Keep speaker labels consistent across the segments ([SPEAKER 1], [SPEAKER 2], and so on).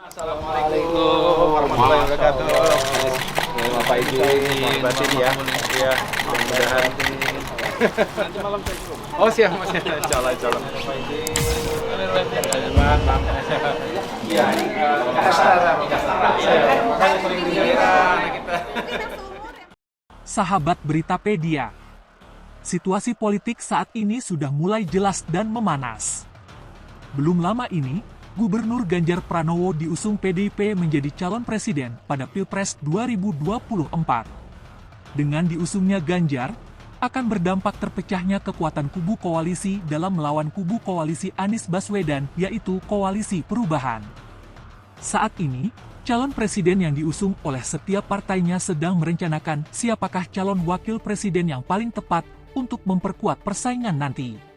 [SPEAKER 1] Assalamualaikum warahmatullahi wabarakatuh. Bapak Ibu ini batin ya. Iya, mudah-mudahan. Nanti malam saya suruh. Oh siap, insyaallah. Iya,
[SPEAKER 2] Sahabat Beritapedia, situasi politik saat ini sudah mulai jelas dan memanas. Belum lama ini, Gubernur Ganjar Pranowo diusung PDIP menjadi calon presiden pada Pilpres 2024. Dengan diusungnya Ganjar, akan berdampak terpecahnya kekuatan kubu koalisi dalam melawan kubu koalisi Anies Baswedan, yaitu Koalisi Perubahan. Saat ini, calon presiden yang diusung oleh setiap partainya sedang merencanakan siapakah calon wakil presiden yang paling tepat untuk memperkuat persaingan nanti.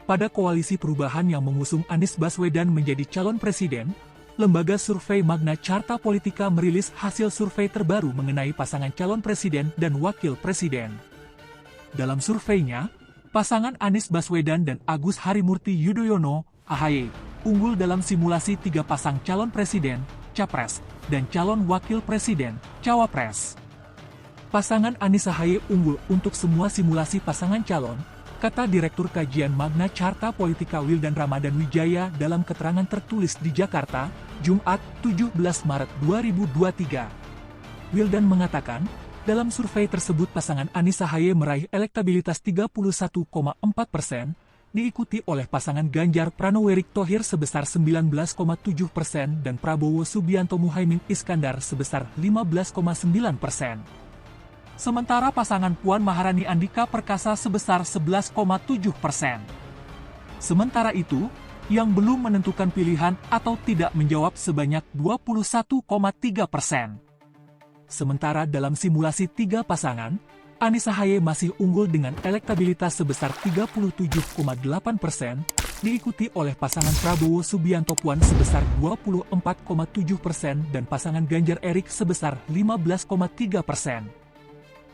[SPEAKER 2] Pada Koalisi Perubahan yang mengusung Anies Baswedan menjadi calon presiden, lembaga survei Magna Carta Politika merilis hasil survei terbaru mengenai pasangan calon presiden dan wakil presiden. Dalam surveinya, pasangan Anies Baswedan dan Agus Harimurti Yudhoyono, AHY, unggul dalam simulasi 3 pasang calon presiden, Capres, dan calon wakil presiden, Cawapres. Pasangan Anies AHY unggul untuk semua simulasi pasangan calon, kata Direktur Kajian Magna Carta Politika Wildan Ramadan Wijaya dalam keterangan tertulis di Jakarta, Jumat, 17 Maret 2023. Wildan mengatakan, dalam survei tersebut pasangan Anies AHY meraih elektabilitas 31,4%, diikuti oleh pasangan Ganjar Pranowo Erick Thohir sebesar 19,7% dan Prabowo Subianto Muhaimin Iskandar sebesar 15,9%. Sementara pasangan Puan Maharani Andika Perkasa sebesar 11,7%. Sementara itu, yang belum menentukan pilihan atau tidak menjawab sebanyak 21,3%. Sementara dalam simulasi 3 pasangan, Anies AHY masih unggul dengan elektabilitas sebesar 37,8%, diikuti oleh pasangan Prabowo Subianto Puan sebesar 24,7% dan pasangan Ganjar Erick sebesar 15,3%.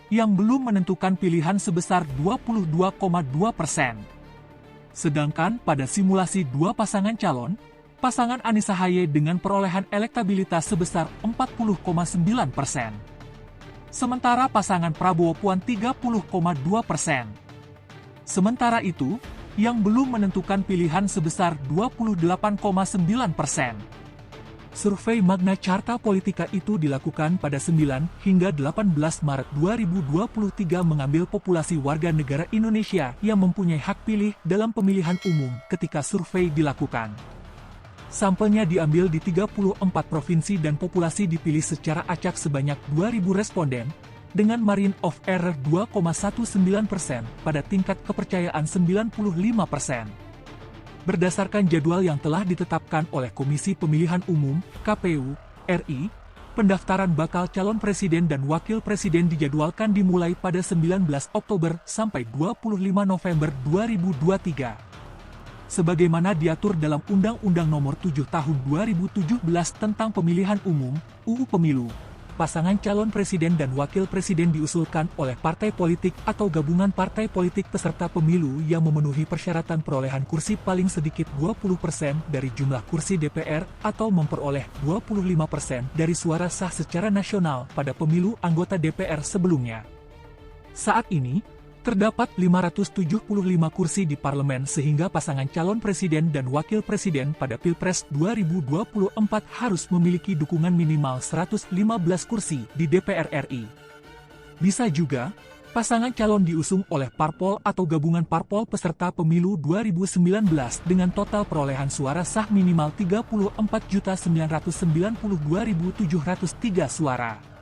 [SPEAKER 2] Yang belum menentukan pilihan sebesar 22,2%. Sedangkan pada simulasi 2 pasangan calon, pasangan Anies AHY dengan perolehan elektabilitas sebesar 40,9%. Sementara pasangan Prabowo Puan 30,2%. Sementara itu, yang belum menentukan pilihan sebesar 28,9%. Survei Magna Carta Politika itu dilakukan pada 9 hingga 18 Maret 2023 mengambil populasi warga negara Indonesia yang mempunyai hak pilih dalam pemilihan umum ketika survei dilakukan. Sampelnya diambil di 34 provinsi dan populasi dipilih secara acak sebanyak 2.000 responden, dengan margin of error 2,19% pada tingkat kepercayaan 95%. Berdasarkan jadwal yang telah ditetapkan oleh Komisi Pemilihan Umum, KPU, RI, pendaftaran bakal calon presiden dan wakil presiden dijadwalkan dimulai pada 19 Oktober sampai 25 November 2023. Sebagaimana diatur dalam Undang-Undang Nomor 7 Tahun 2017 tentang Pemilihan Umum, UU Pemilu. Pasangan calon presiden dan wakil presiden diusulkan oleh partai politik atau gabungan partai politik peserta pemilu yang memenuhi persyaratan perolehan kursi paling sedikit 20% dari jumlah kursi DPR atau memperoleh 25% dari suara sah secara nasional pada pemilu anggota DPR sebelumnya. Saat ini, terdapat 575 kursi di parlemen sehingga pasangan calon presiden dan wakil presiden pada Pilpres 2024 harus memiliki dukungan minimal 115 kursi di DPR RI. Bisa juga, pasangan calon diusung oleh parpol atau gabungan parpol peserta pemilu 2019 dengan total perolehan suara sah minimal 34.992.703 suara.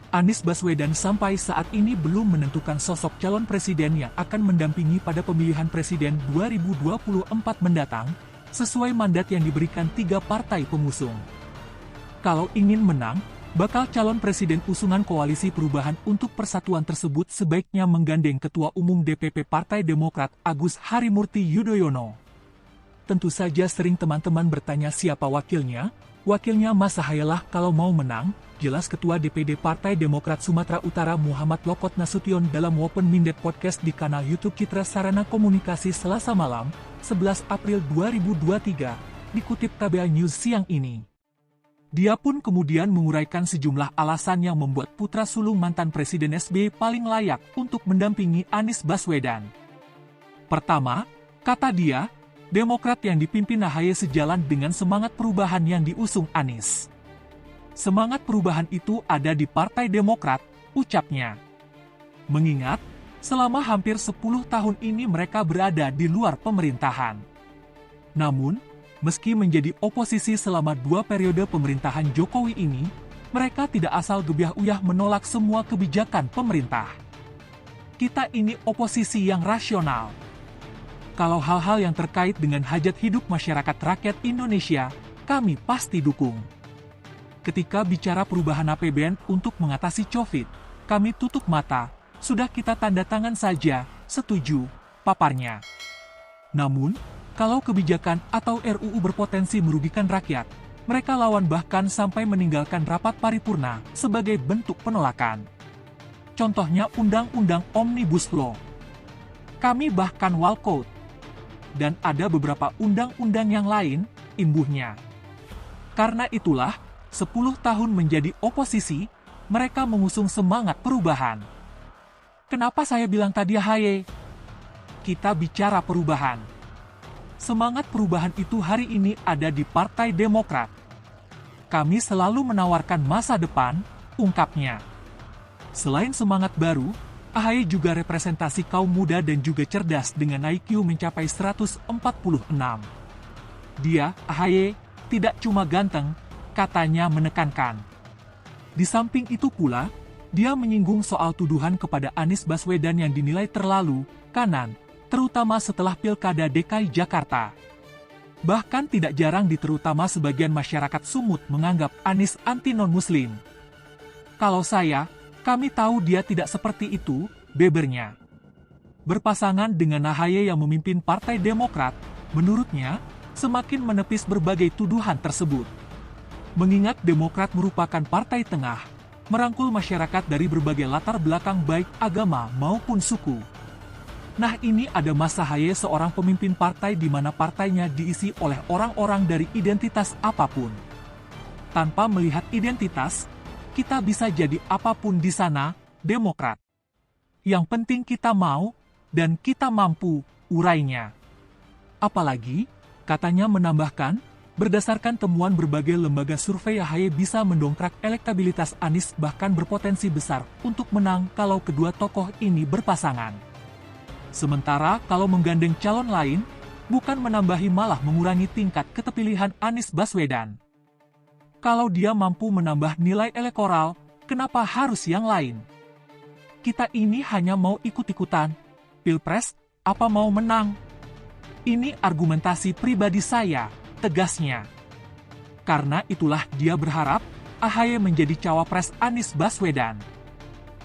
[SPEAKER 2] Anies Baswedan sampai saat ini belum menentukan sosok calon presiden yang akan mendampingi pada pemilihan presiden 2024 mendatang, sesuai mandat yang diberikan 3 partai pengusung. Kalau ingin menang, bakal calon presiden usungan Koalisi Perubahan untuk Persatuan tersebut sebaiknya menggandeng Ketua Umum DPP Partai Demokrat Agus Harimurti Yudhoyono. Tentu saja sering teman-teman bertanya siapa wakilnya. Wakilnya Mas Ahaye lah kalau mau menang, jelas Ketua DPD Partai Demokrat Sumatera Utara Muhammad Lokot Nasution dalam Open Minded Podcast di kanal YouTube Citra Sarana Komunikasi Selasa malam, 11 April 2023, dikutip KBA News siang ini. Dia pun kemudian menguraikan sejumlah alasan yang membuat putra sulung mantan Presiden SBY paling layak untuk mendampingi Anies Baswedan. Pertama, kata dia, Demokrat yang dipimpin Ahaye sejalan dengan semangat perubahan yang diusung Anies. Semangat perubahan itu ada di Partai Demokrat, ucapnya. Mengingat, selama hampir 10 tahun ini mereka berada di luar pemerintahan. Namun, meski menjadi oposisi selama 2 periode pemerintahan Jokowi ini, mereka tidak asal gebiah-uyah menolak semua kebijakan pemerintah. Kita ini oposisi yang rasional. Kalau hal-hal yang terkait dengan hajat hidup masyarakat rakyat Indonesia, kami pasti dukung. Ketika bicara perubahan APBN untuk mengatasi COVID, kami tutup mata, sudah kita tanda tangan saja, setuju, paparnya. Namun, kalau kebijakan atau RUU berpotensi merugikan rakyat, mereka lawan bahkan sampai meninggalkan rapat paripurna sebagai bentuk penolakan. Contohnya Undang-Undang Omnibus Law. Kami bahkan walkout. Dan ada beberapa undang-undang yang lain, imbuhnya. Karena itulah, 10 tahun menjadi oposisi, mereka mengusung semangat perubahan. Kenapa saya bilang tadi Ahaye? Kita bicara perubahan. Semangat perubahan itu hari ini ada di Partai Demokrat. Kami selalu menawarkan masa depan, ungkapnya. Selain semangat baru, Ahaye juga representasi kaum muda dan juga cerdas dengan IQ mencapai 146. Dia, Ahaye, tidak cuma ganteng, katanya menekankan. Di samping itu pula, dia menyinggung soal tuduhan kepada Anies Baswedan yang dinilai terlalu kanan, terutama setelah Pilkada DKI Jakarta. Bahkan tidak jarang terutama sebagian masyarakat Sumut menganggap Anies anti non-muslim. Kalau kami tahu dia tidak seperti itu, bebernya. Berpasangan dengan Ahaye yang memimpin Partai Demokrat, menurutnya, semakin menepis berbagai tuduhan tersebut. Mengingat Demokrat merupakan partai tengah, merangkul masyarakat dari berbagai latar belakang baik agama maupun suku. Nah ini ada Mas Ahaye seorang pemimpin partai di mana partainya diisi oleh orang-orang dari identitas apapun. Tanpa melihat identitas, kita bisa jadi apapun di sana, Demokrat. Yang penting kita mau, dan kita mampu, urainya. Apalagi, katanya menambahkan, berdasarkan temuan berbagai lembaga survei Ahaye bisa mendongkrak elektabilitas Anies bahkan berpotensi besar untuk menang kalau kedua tokoh ini berpasangan. Sementara kalau menggandeng calon lain, bukan menambahi malah mengurangi tingkat keterpilihan Anies Baswedan. Kalau dia mampu menambah nilai elektoral, kenapa harus yang lain? Kita ini hanya mau ikut-ikutan. Pilpres, apa mau menang? Ini argumentasi pribadi saya, tegasnya. Karena itulah dia berharap Ahaye menjadi cawapres Anies Baswedan.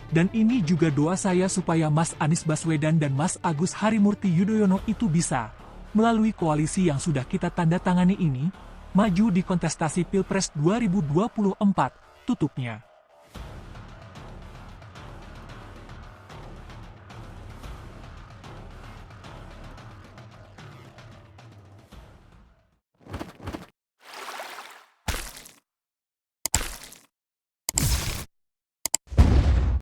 [SPEAKER 2] Dan ini juga doa saya supaya Mas Anies Baswedan dan Mas Agus Harimurti Yudhoyono itu bisa, melalui koalisi yang sudah kita tanda tangani ini, maju di kontestasi Pilpres 2024, tutupnya.